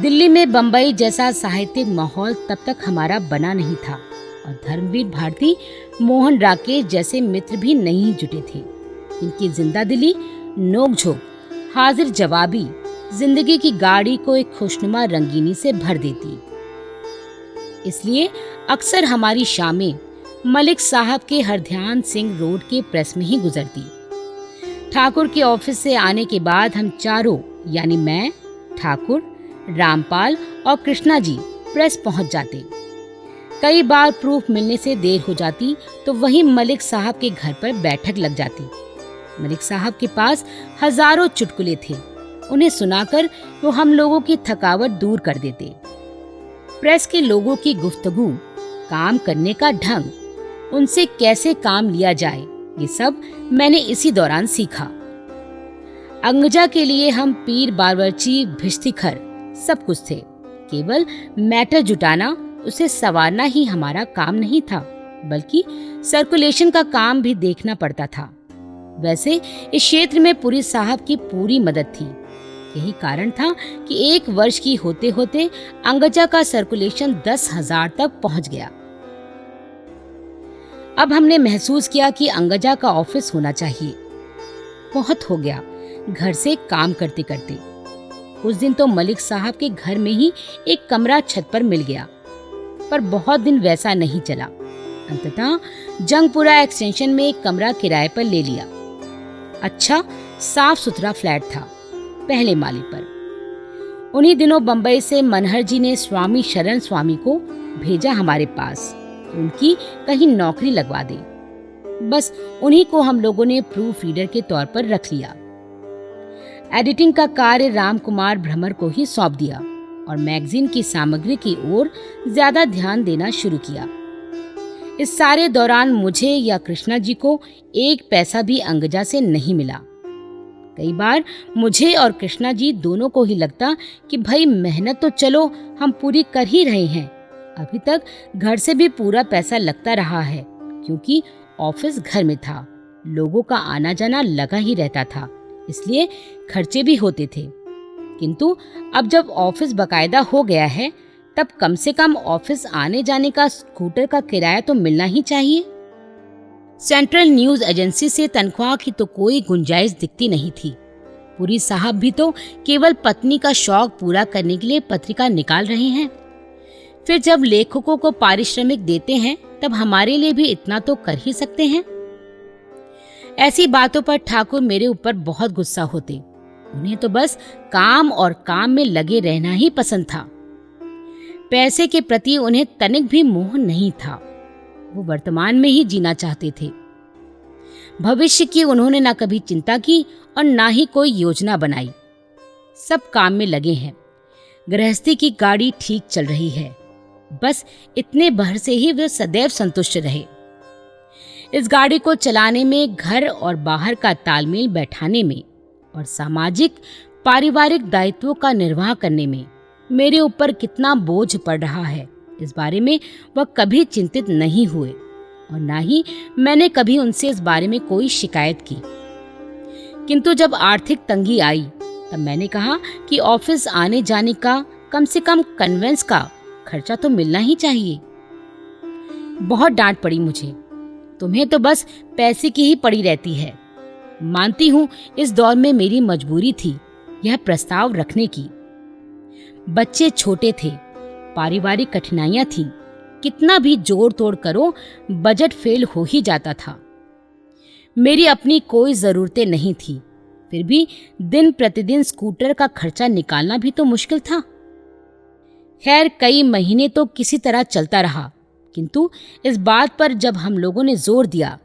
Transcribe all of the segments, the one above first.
दिल्ली में बम्बई जैसा साहित्यिक माहौल तब तक हमारा बना नहीं था और धर्मवीर भारती, मोहन राकेश जैसे मित्र भी नहीं जुटे थे। इनकी जिंदा दिली, नोकझोंक, हाजिर जवाबी जिंदगी की गाड़ी को एक खुशनुमा रंगीनी से भर देती। इसलिए अक्सर हमारी शामें मलिक साहब के हरध्यान सिंह रोड के प्रेस में ही गुजरती। ठाकुर के ऑफिस से आने के बाद हम चारों, यानी मैं, ठाकुर, रामपाल और कृष्णा जी प्रेस पहुंच जाते। कई बार प्रूफ मिलने से देर हो जाती तो वहीं मलिक साहब के घर पर बैठक लग जाती। मलिक साहब के पास हजारों चुटकुले थे, उन्हें सुनाकर वो हम लोगों की थकावट दूर कर देते। प्रेस के लोगों की गुफ्तगू, काम करने का ढंग, उनसे कैसे काम लिया जाए, ये सब मैंने इसी दौरान सीखा। अंगजा के लिए हम पीर, बावर्ची, भिश्तिखर सब कुछ थे। केवल मैटर जुटाना, उसे संवारना ही हमारा काम नहीं था, बल्कि सर्कुलेशन का काम भी देखना पड़ता था। वैसे इस क्षेत्र में पुरी साहब की पूरी मदद थी। यही कारण था कि 1 वर्ष की होते होते अंगजा का सर्कुलेशन 10,000 तक पहुंच गया। अब हमने महसूस किया कि अंगजा का ऑफिस होना चाहिए। बहुत हो गया घर से काम करते करते। उस दिन तो मलिक साहब के घर में ही एक कमरा छत पर मिल गया, पर बहुत दिन वैसा नहीं चला। अंततः जंगपुरा एक्सटेंशन में एक कमरा किराए पर ले लिया। अच्छा साफ सुथरा फ्लैट था, पहले माले पर। उन्हीं दिनों बंबई से मनहर जी ने स्वामी शरण स्वामी को भेजा हमारे पास, उनकी कहीं नौकरी लगवा दे। बस उन्हीं को हम लोगों ने प्रूफ रीडर के तौर पर रख लिया। एडिटिंग का कार्य राम कुमार भ्रमर को ही सौंप दिया और मैगजीन की सामग्री की ओर ज्यादा ध्यान देना शुरू किया। इस सारे दौरान मुझे या कृष्णा जी को 1 पैसा भी अंगजा से नहीं मिला। कई बार मुझे और कृष्णा जी दोनों को ही लगता कि भाई मेहनत तो चलो हम पूरी कर ही रहे हैं, अभी तक घर से भी पूरा पैसा लगता रहा है, क्योंकि ऑफिस घर में था, लोगों का आना जाना लगा ही रहता था, इसलिए खर्चे भी होते थे। किंतु अब जब ऑफिस बकायदा हो गया है, तब कम से कम ऑफिस आने जाने का स्कूटर का किराया तो मिलना ही चाहिए। सेंट्रल न्यूज एजेंसी से तनख्वाह की तो कोई गुंजाइश दिखती नहीं थी। पुरी साहब भी तो केवल पत्नी का शौक पूरा करने के लिए पत्रिका निकाल रहे हैं। फिर जब लेखकों को पारिश्रमिक देते हैं, तब हमारे लिए भी इतना तो कर ही सकते हैं। ऐसी बातों पर ठाकुर मेरे ऊपर बहुत गुस्सा होते। उन्हें तो बस काम और काम में लगे रहना ही पसंद था। पैसे के प्रति उन्हें तनिक भी मोह नहीं था। वो वर्तमान में ही जीना चाहते थे। भविष्य की उन्होंने ना कभी चिंता की और ना ही कोई योजना बनाई। सब काम में लगे हैं। गृहस्थी की गाड़ी ठीक चल रही है। बस इतने भर से ही वे सदैव संतुष्ट रहे। इस गाड़ी को चलाने में, घर और बाहर का तालमेल बैठाने में और सामाजिक पारिवारिक दायित्वों का निर्वाह करने में मेरे ऊपर कितना बोझ पड़ रहा है, इस बारे में वह कभी चिंतित नहीं हुए और ना ही मैंने कभी उनसे इस बारे में कोई शिकायत की। किंतु जब आर्थिक तंगी आई, तब मैंने कहा कि ऑफिस आने जाने का कम से कम कन्वेंस का खर्चा तो मिलना ही चाहिए। बहुत डांट पड़ी मुझे। तुम्हें तो बस पैसे की ही पड़ी रहती है। मानती हूं इस दौर में मेरी मजबूरी थी यह प्रस्ताव रखने की। बच्चे छोटे थे, पारिवारिक कठिनाइयां थीं, कितना भी जोड़ तोड़ करो बजट फेल हो ही जाता था। मेरी अपनी कोई ज़रूरतें नहीं थी, फिर भी दिन प्रतिदिन स्कूटर का खर्चा निकालना भी तो मुश्किल था। खैर कई महीने तो किसी तरह चलता रहा, किंतु इस बात पर जब हम लोगों ने जोर दिया,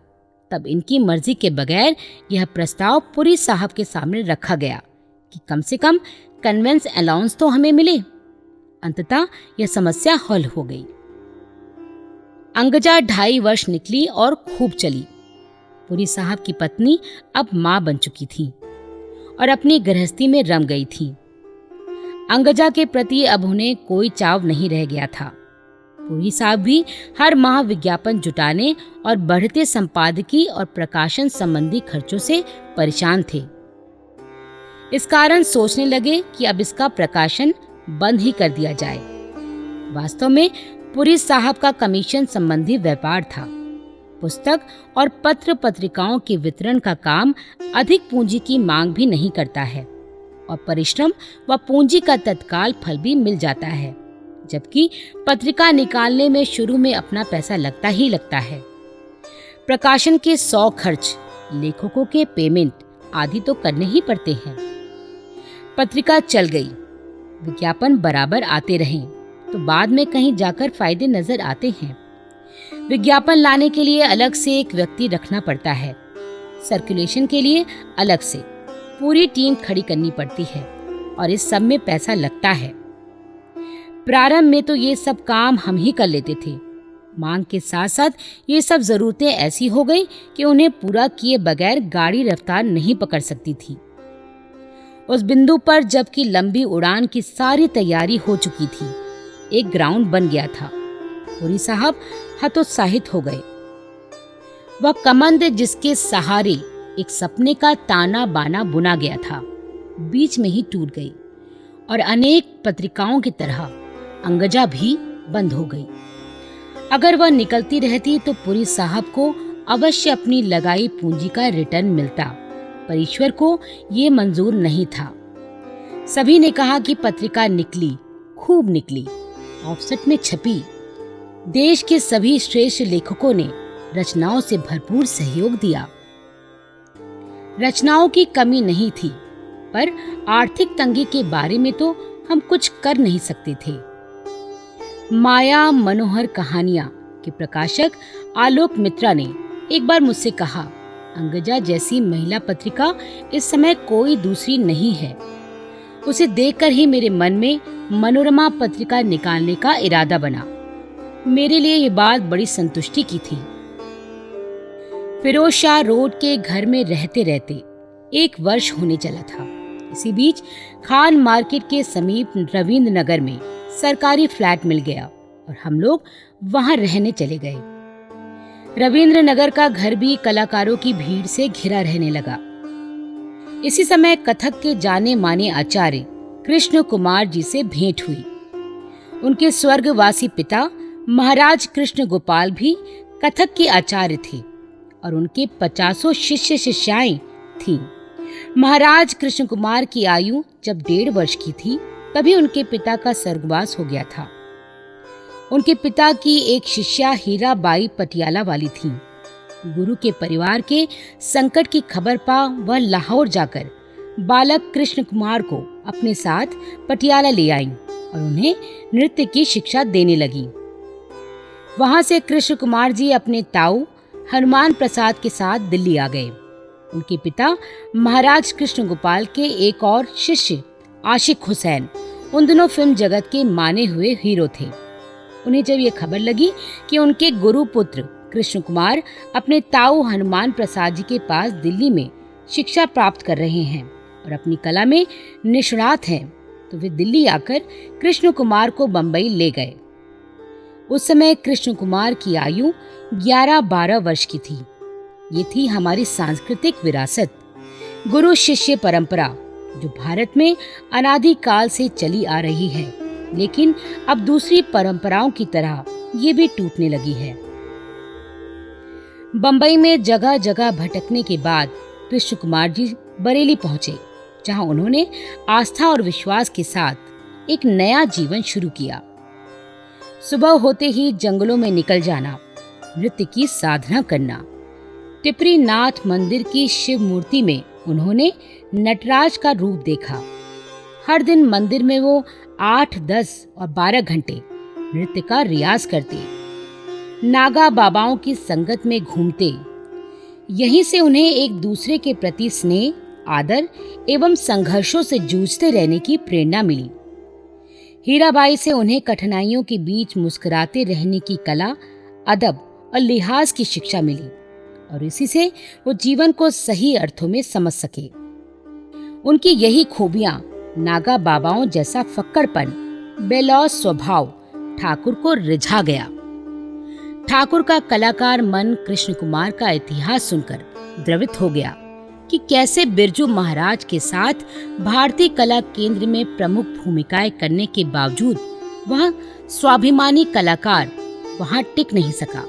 तब इनकी मर्जी के बगैर यह प्रस्ताव पुरी साहब के सामने रखा गया कि कम से कम कन्वेंस अलाउंस तो हमें मिले। अंततः यह समस्या हल हो गई। अंगजा 2.5 वर्ष निकली और खूब चली। पुरी साहब की पत्नी अब मां बन चुकी थी और अपनी गृहस्थी में रम गई थी। अंगजा के प्रति अब उन्हें कोई चाव नहीं रह गया था। पुरी साहब भी हर माह विज्ञापन जुटाने और बढ़ते संपादकीय और प्रकाशन संबंधी खर्चों से परेशान थे। इस कारण सोचने लगे कि अब इसका प्रकाशन बंद ही कर दिया जाए। वास्तव में पुरी साहब का कमीशन संबंधी व्यापार था। पुस्तक और पत्र पत्रिकाओं के वितरण का काम अधिक पूंजी की मांग भी नहीं करता है और परिश्रम व पूंजी का तत्काल फल भी मिल जाता है, जबकि पत्रिका निकालने में शुरू में अपना पैसा लगता ही लगता है। प्रकाशन के 100 खर्च, लेखकों के पेमेंट आदि तो करने ही पड़ते हैं। पत्रिका चल गई, विज्ञापन बराबर आते रहें तो बाद में कहीं जाकर फायदे नजर आते हैं। विज्ञापन लाने के लिए अलग से एक व्यक्ति रखना पड़ता है, सर्कुलेशन के लिए अलग से पूरी टीम खड़ी करनी पड़ती है और इस सब में पैसा लगता है। प्रारंभ में तो ये सब काम हम ही कर लेते थे। मांग के साथ साथ ये सब जरूरतें ऐसी हो गई कि उन्हें पूरा किए बगैर गाड़ी रफ्तार नहीं पकड़ सकती थी। उस बिंदु पर जबकि लंबी उड़ान की सारी तैयारी हो चुकी थी, एक ग्राउंड बन गया था। पुरी साहब हतोत्साहित हो गए। वह कमंद जिसके सहारे एक सपने का ताना बाना बुना गया था, बीच में ही टूट गई और अनेक पत्रिकाओं की तरह अंगजा भी बंद हो गई। अगर वह निकलती रहती तो पुरी साहब को अवश्य अपनी लगाई पूंजी का रिटर्न मिलता, पर ईश्वर को ये मंजूर नहीं था। सभी ने कहा कि पत्रिका निकली, खूब निकली, ऑफसेट में छपी। देश के सभी श्रेष्ठ लेखकों ने रचनाओं से भरपूर सहयोग दिया। रचनाओं की कमी नहीं थी, पर आर्थिक तंगी के बारे में तो हम कुछ कर नहीं सकते थे। माया मनोहर कहानियां के प्रकाशक आलोक मित्रा ने एक बार मुझसे कहा, अंगजा जैसी महिला पत्रिका इस समय कोई दूसरी नहीं है। उसे देखकर ही मेरे मन में मनोरमा पत्रिका निकालने का इरादा बना। मेरे लिए ये बात बड़ी संतुष्टि की थी। फिरोज शाह रोड के घर में रहते रहते 1 वर्ष होने चला था। इसी बीच खान मार्केट के समीप रविंद्र नगर में सरकारी फ्लैट मिल गया और हम लोग वहां रहने चले गए। रविंद्र नगर का घर भी कलाकारों की भीड़ से घिरा रहने लगा। इसी समय कथक के जाने माने आचार्य कृष्ण कुमार जी से भेंट हुई। उनके स्वर्गवासी पिता महाराज कृष्ण गोपाल भी कथक के आचार्य थे और उनके 50 शिष्य शिष्याएं थीं। महाराज कृष्ण कुमार की आयु जब 1.5 वर्ष की थी, तभी उनके पिता का स्वर्गवास हो गया था। उनके पिता की एक शिष्या हीराबाई पटियाला वाली थी। गुरु के परिवार के संकट की खबर पा वह लाहौर जाकर बालक कृष्ण कुमार को अपने साथ पटियाला ले आईं और उन्हें नृत्य की शिक्षा देने लगी। वहां से कृष्ण कुमार जी अपने ताऊ हनुमान प्रसाद के साथ दिल्ली आ गए। उनके पिता महाराज कृष्ण गोपाल के एक और शिष्य आशिक हुसैन उन दिनों फिल्म जगत के माने हुए हीरो थे। उन्हें जब ये खबर लगी कि उनके गुरु पुत्र कृष्ण कुमार अपने ताऊ हनुमान प्रसाद जी के पास दिल्ली में शिक्षा प्राप्त कर रहे हैं और अपनी कला में निष्णात हैं, तो वे दिल्ली आकर कृष्ण कुमार को बंबई ले गए। उस समय कृष्ण कुमार की आयु 11-12 वर्ष की थी। ये थी हमारी सांस्कृतिक विरासत, गुरु शिष्य परंपरा, जो भारत में अनादिकाल से चली आ रही है, लेकिन अब दूसरी परंपराओं की तरह ये भी टूटने लगी है। बंबई में जगह जगह भटकने के बाद कृष्ण कुमार जी बरेली पहुंचे, जहां उन्होंने आस्था और विश्वास के साथ एक नया जीवन शुरू किया। सुबह होते ही जंगलों में निकल जाना, नृत्य की साधना करना। टिपरी नाथ मंदिर की शिव मूर्ति में उन्होंने नटराज का रूप देखा। हर दिन मंदिर में वो 8, 10 और 12 घंटे नृत्य का रियाज करते, नागा बाबाओं की संगत में घूमते। यहीं से उन्हें एक दूसरे के प्रति स्नेह, आदर एवं संघर्षों से जूझते रहने की प्रेरणा मिली। हीराबाई से उन्हें कठिनाइयों के बीच मुस्कुराते रहने की कला, अदब और लिहाज की शिक्षा मिली और इसी से वो जीवन को सही अर्थों में समझ सके। उनकी यही खूबियां, नागा बाबाओं जैसा फक्कड़पन, बेलौस स्वभाव ठाकुर को रिझा गया। ठाकुर का कलाकार मन कृष्ण कुमार का इतिहास सुनकर द्रवित हो गया। कि कैसे बिरजू महाराज के साथ भारतीय कला केंद्र में प्रमुख भूमिकाएं करने के बावजूद वह स्वाभिमानी कलाकार वहां टिक नहीं सका।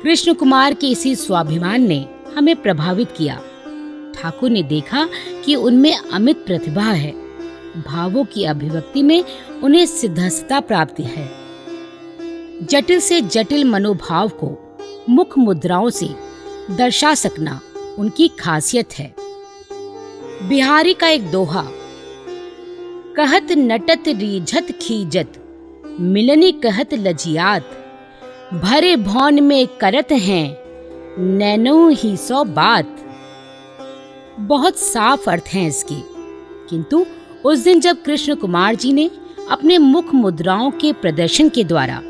कृष्ण कुमार के इसी स्वाभिमान ने हमें प्रभावित किया। ठाकुर ने देखा कि उनमें अमित प्रतिभा है, भावों की अभिव्यक्ति में उन्हें सिद्धता प्राप्ति है। जटिल से जटिल मनोभाव को मुख मुद्राओं से दर्शा सकना उनकी खासियत है। बिहारी का एक दोहा, कहत नटत रीझत खीजत, मिलनी कहत लजियात, भरे भौन में करत हैं, नैनो ही सौ बात। बहुत साफ अर्थ हैं इसके, किंतु उस दिन जब कृष्ण कुमार जी ने अपने मुख मुद्राओं के प्रदर्शन के द्वारा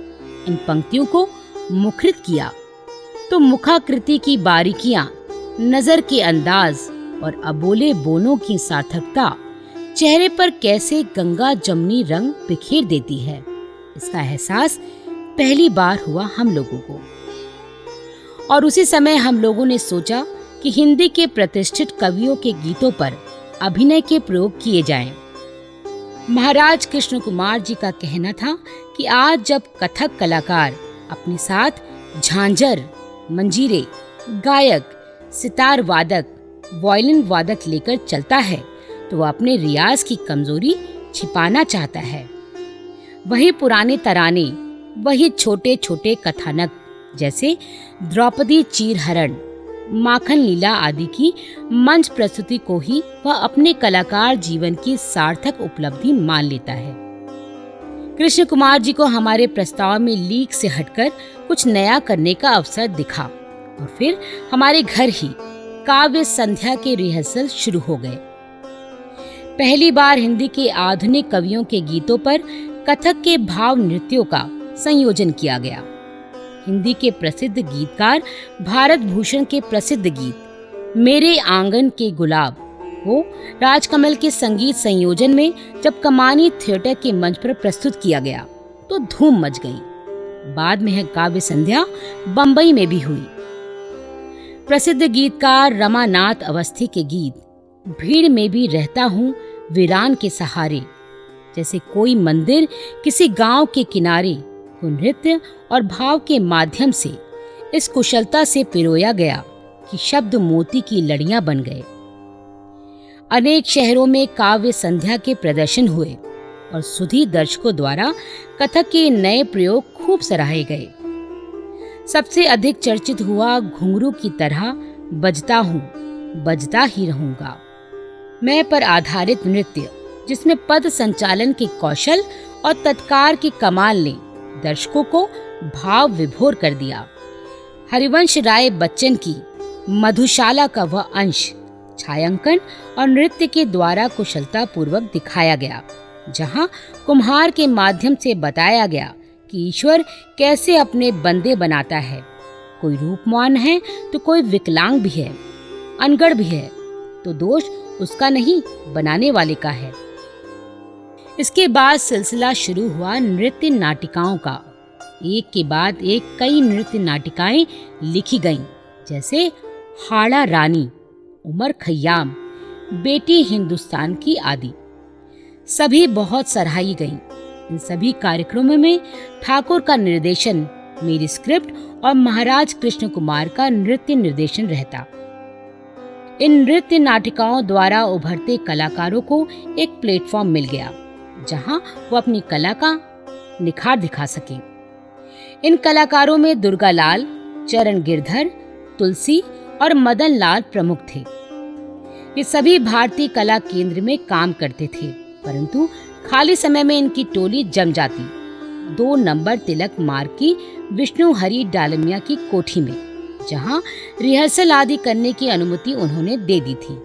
इन पंक्तियों को मुखरित किया तो मुखाकृति की बारीकियां, नजर के अंदाज और अबोले बोलों की सार्थकता चेहरे पर कैसे गंगा जमुनी रंग बिखेर देती है, इसका एहसास पहली बार हुआ हम लोगों को। और उसी समय हम लोगों ने सोचा कि हिंदी के प्रतिष्ठित कवियों के गीतों पर अभिनय के प्रयोग किए जाएं। महाराज कृष्ण कुमार जी का कहना था कि आज जब कथक कलाकार अपने साथ झांझर, मंजीरे, गायक, सितार वादक, वायलिन वादक लेकर चलता है तो वह अपने रियाज की कमजोरी छिपाना चाहता है। वही पुराने तराने, वही छोटे छोटे कथानक जैसे द्रौपदी चीरहरण, माखन लीला आदि की मंच प्रस्तुति को ही वह अपने कलाकार जीवन की सार्थक उपलब्धि मान लेता है। कृष्ण कुमार जी को हमारे प्रस्ताव में लीक से हटकर कुछ नया करने का अवसर दिखा और फिर हमारे घर ही काव्य संध्या के रिहर्सल शुरू हो गए। पहली बार हिंदी के आधुनिक कवियों के गीतों पर कथक के भाव नृत्यों का संयोजन किया गया। हिंदी के प्रसिद्ध गीतकार भारत भूषण के प्रसिद्ध गीत मेरे आंगन के गुलाब को राजकमल के संगीत संयोजन में जब कमानी थिएटर के मंच पर प्रस्तुत किया गया तो धूम मच गई। बाद में यह काव्य संध्या बंबई में भी हुई। प्रसिद्ध गीतकार रमानाथ अवस्थी के गीत भीड़ में भी रहता हूँ वीरान के सहारे जैसे कोई मंदिर किसी गांव के किनारे को नृत्य और भाव के माध्यम से इस कुशलता से पिरोया गया कि शब्द मोती की लड़ियां बन गए। अनेक शहरों में काव्य संध्या के प्रदर्शन हुए और सुधी दर्शकों द्वारा कथक के नए प्रयोग खूब सराहे गए। सबसे अधिक चर्चित हुआ घुंघरू की तरह बजता हूँ बजता ही रहूंगा मैं पर आधारित नृत्य, जिसमें पद संचालन के कौशल और तत्कार के कमाल ने दर्शकों को भाव विभोर कर दिया। हरिवंश राय बच्चन की मधुशाला का वह अंश छायांकन और नृत्य के द्वारा कुशलता पूर्वक दिखाया गया, जहां कुम्हार के माध्यम से बताया गया कि ईश्वर कैसे अपने बंदे बनाता है। कोई रूपवान है तो कोई विकलांग भी है, अनगढ़ भी है, तो दोष उसका नहीं बनाने वाले का है। इसके बाद सिलसिला शुरू हुआ नृत्य नाटिकाओं का। एक के बाद एक कई नृत्य नाटिकाएं लिखी गईं, जैसे हाड़ा रानी, उमर खय्याम, बेटी हिंदुस्तान की आदि। सभी बहुत सराही गईं। इन सभी कार्यक्रमों में ठाकुर का निर्देशन, मेरी स्क्रिप्ट और महाराज कृष्ण कुमार का नृत्य निर्देशन रहता। इन नृत्य नाटिकाओं द्वारा उभरते कलाकारों को एक प्लेटफॉर्म मिल गया जहां वो अपनी कला का निखार दिखा सके। इन कलाकारों में दुर्गा लाल, चरण गिरधर, तुलसी और मदन लाल प्रमुख थे। ये सभी भारतीय कला केंद्र में काम करते थे, परंतु खाली समय में इनकी टोली जम जाती 2 नंबर तिलक मार्ग की विष्णु हरि डालमिया की कोठी में, जहां रिहर्सल आदि करने की अनुमति उन्होंने दे दी थी।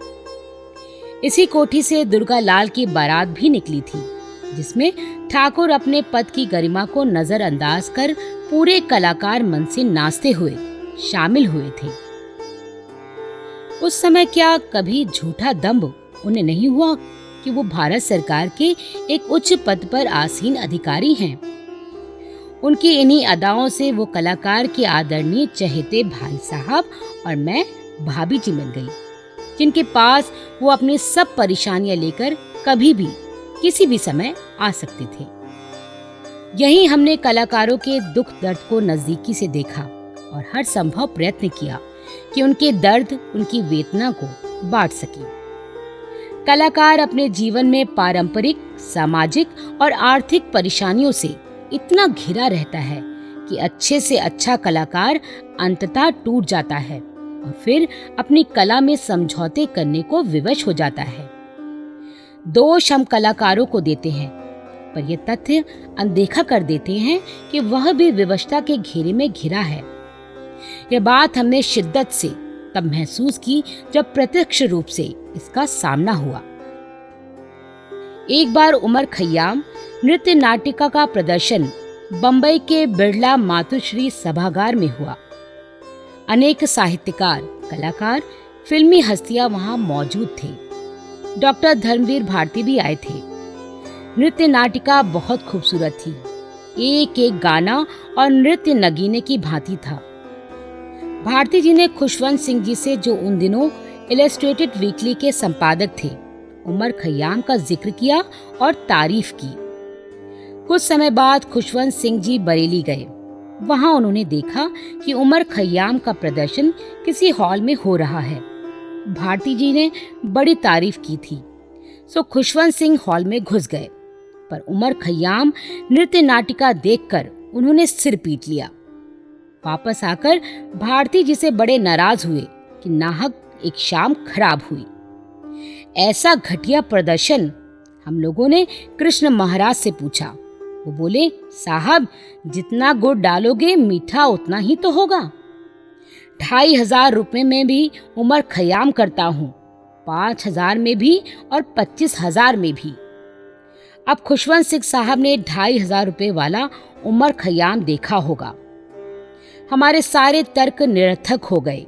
इसी कोठी से दुर्गा लाल की बारात भी निकली थी, जिसमें ठाकुर अपने पद की गरिमा को नजरअंदाज कर पूरे कलाकार मन से नाचते हुए शामिल हुए थे। उस समय क्या कभी झूठा दंभ उन्हें नहीं हुआ कि वो भारत सरकार के एक उच्च पद पर आसीन अधिकारी हैं। उनकी इन्हीं अदाओं से वो कलाकार के आदरणीय चहेते भाई साहब और मैं भाभी जी बन गई। जिनके पास वो अपनी सब परेशानियां लेकर कभी भी किसी भी समय आ सकते थे। यहीं हमने कलाकारों के दुख दर्द को नजदीकी से देखा और हर संभव प्रयत्न किया कि उनके दर्द, उनकी वेदना को बांट सके। कलाकार अपने जीवन में पारंपरिक, सामाजिक और आर्थिक परेशानियों से इतना घिरा रहता है कि अच्छे से अच्छा कलाकार अंततः टूट जाता है और फिर अपनी कला में समझौते करने को विवश हो जाता है। दोष हम कलाकारों को देते हैं, पर यह तथ्य अनदेखा कर देते हैं कि वह भी विवशता के घेरे में घिरा है। यह बात हमने शिद्दत से तब महसूस की जब प्रत्यक्ष रूप से इसका सामना हुआ। एक बार उमर खय्याम नृत्य नाटिका का प्रदर्शन बंबई के बिरला मातुश्री सभागार में हुआ। अनेक साहित्यकार, कलाकार, फिल्मी हस्तियां वहां मौजूद थे। डॉक्टर धर्मवीर भारती भी आए थे। नृत्य नाटिका बहुत खूबसूरत थी। एक एक गाना और नृत्य नगीने की भांति था। भारती जी ने खुशवंत सिंह जी से, जो उन दिनों इलस्ट्रेटेड वीकली के संपादक थे, उमर खय्याम का जिक्र किया और तारीफ की। कुछ समय बाद खुशवंत सिंह जी बरेली गए। वहां उन्होंने देखा कि उमर खय्याम का प्रदर्शन किसी हॉल में हो रहा है। भारती जी ने बड़ी तारीफ की थी, सो खुशवंत सिंह हॉल में घुस गए, पर उमर खय्याम नृत्य नाटिका देखकर उन्होंने सिर पीट लिया। वापस आकर भारती जी से बड़े नाराज हुए कि नाहक एक शाम खराब हुई। ऐसा घटिया प्रदर्शन। हम लोगों ने कृष्ण महाराज से पूछा। वो बोले, साहब, जितना गुड़ डालोगे मीठा उतना ही तो होगा। 2500 रुपए में भी उमर खय्याम करता हूँ, 5000 में भी और 25,000 में भी। अब खुशवंत सिंह साहब ने 2500 रुपए वाला उमर खय्याम देखा होगा। हमारे सारे तर्क निरर्थक हो गए।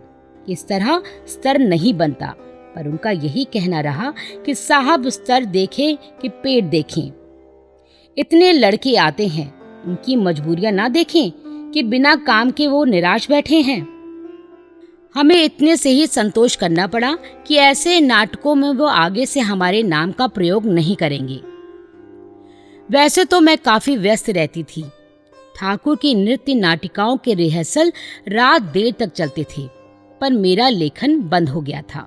इस तरह स्तर नहीं बनता, पर उनका यही कहना रहा कि साहब स्तर देखें कि पेट देखें। इतने लड़के आते हैं, उनकी मजबूरियां ना देखें कि बिना काम के वो निराश बैठे हैं। हमें इतने से ही संतोष करना पड़ा कि ऐसे नाटकों में वो आगे से हमारे नाम का प्रयोग नहीं करेंगे। वैसे तो मैं काफी व्यस्त रहती थी। ठाकुर की नृत्य नाटिकाओं के रिहर्सल रात देर तक चलते थे, पर मेरा लेखन बंद हो गया था।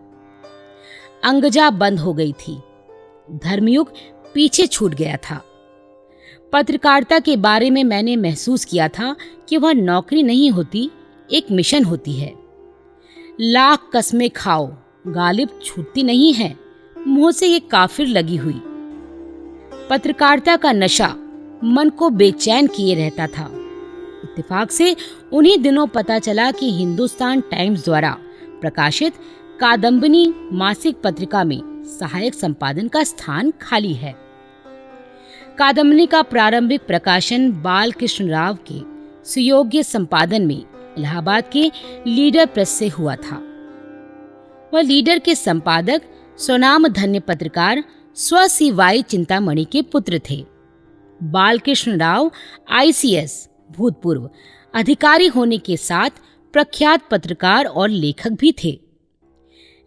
अंगजा बंद हो गई थी। धर्मयुग पीछे छूट गया था। पत्रकारिता के बारे में मैंने महसूस किया था कि वह नौकरी नहीं होती, एक मिशन होती है। लाख कस्में खाओ, गालिब छूटती नहीं है, मुंह से ये काफिर लगी हुई। पत्रकारिता का नशा मन को बेचैन किए रहता था। इत्तेफाक से उन्हीं दिनों पता चला कि हिंदुस्तान टाइम्स द्वारा प्रकाशित कादम्बिनी मासिक पत्रिका में सहायक संपादन का स्थान खाली है। कादम्बिनी का प्रारंभिक प्रकाशन बाल कृष्ण राव के सुयोग्य संपादन में इलाहाबाद के लीडर प्रेस से हुआ था। वह लीडर के संपादक स्वनाम धन्य पत्रकार स्वसिवाई चिंतामणि के पुत्र थे। बालकृष्ण राव ICS भूतपूर्व अधिकारी होने के साथ प्रख्यात पत्रकार और लेखक भी थे।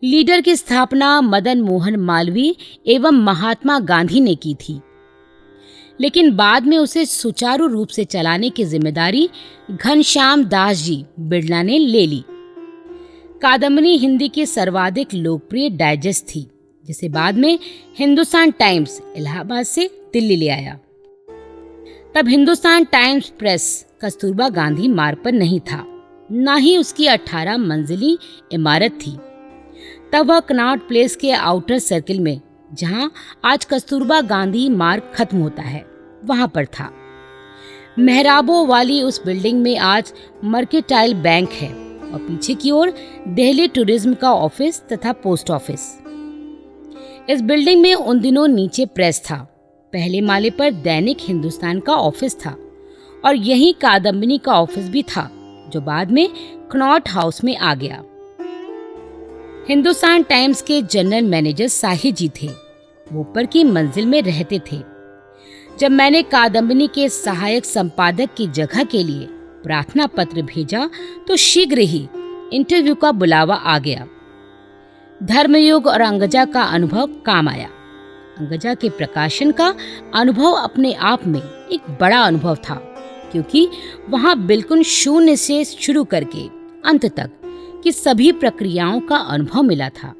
लीडर की स्थापना मदन मोहन मालवीय एवं महात्मा गांधी ने की थी, लेकिन बाद में उसे सुचारू रूप से चलाने की जिम्मेदारी घनश्याम दास जी बिड़ला ने ले ली। कादम्बिनी हिंदी की सर्वाधिक लोकप्रिय डाइजेस्ट थी, जिसे बाद में हिंदुस्तान टाइम्स इलाहाबाद से दिल्ली ले आया। तब हिंदुस्तान टाइम्स प्रेस कस्तूरबा गांधी मार्ग पर नहीं था, न ही उसकी 18 मंजिली इमारत थी। तब वह कनॉट प्लेस के आउटर सर्किल में, जहां आज कस्तूरबा गांधी मार्ग खत्म होता है, वहां पर था। मेहराबों वाली उस बिल्डिंग में आज मर्केंटाइल बैंक है और पीछे की ओर दिल्ली टूरिज्म का ऑफिस तथा पोस्ट ऑफिस। इस बिल्डिंग में उन दिनों नीचे प्रेस था, पहले माले पर दैनिक हिंदुस्तान का ऑफिस था और यहीं कादम्बिनी का ऑफिस भी था, जो बाद में कनॉट हाउस में आ गया। हिंदुस्तान टाइम्स के जनरल मैनेजर साहिब जी थे। वो ऊपर की मंजिल में रहते थे। जब मैंने कादम्बिनी के सहायक संपादक की जगह के लिए प्रार्थना पत्र भेजा तो शीघ्र ही इंटरव्यू का बुलावा आ गया। धर्मयुग और अंगजा का अनुभव काम आया। अंगजा के प्रकाशन का अनुभव अपने आप में एक बड़ा अनुभव था, क्योंकि वहां बिल्कुल शून्य से शुरू करके अंत तक की सभी प्रक्रियाओं का अनुभव मिला था।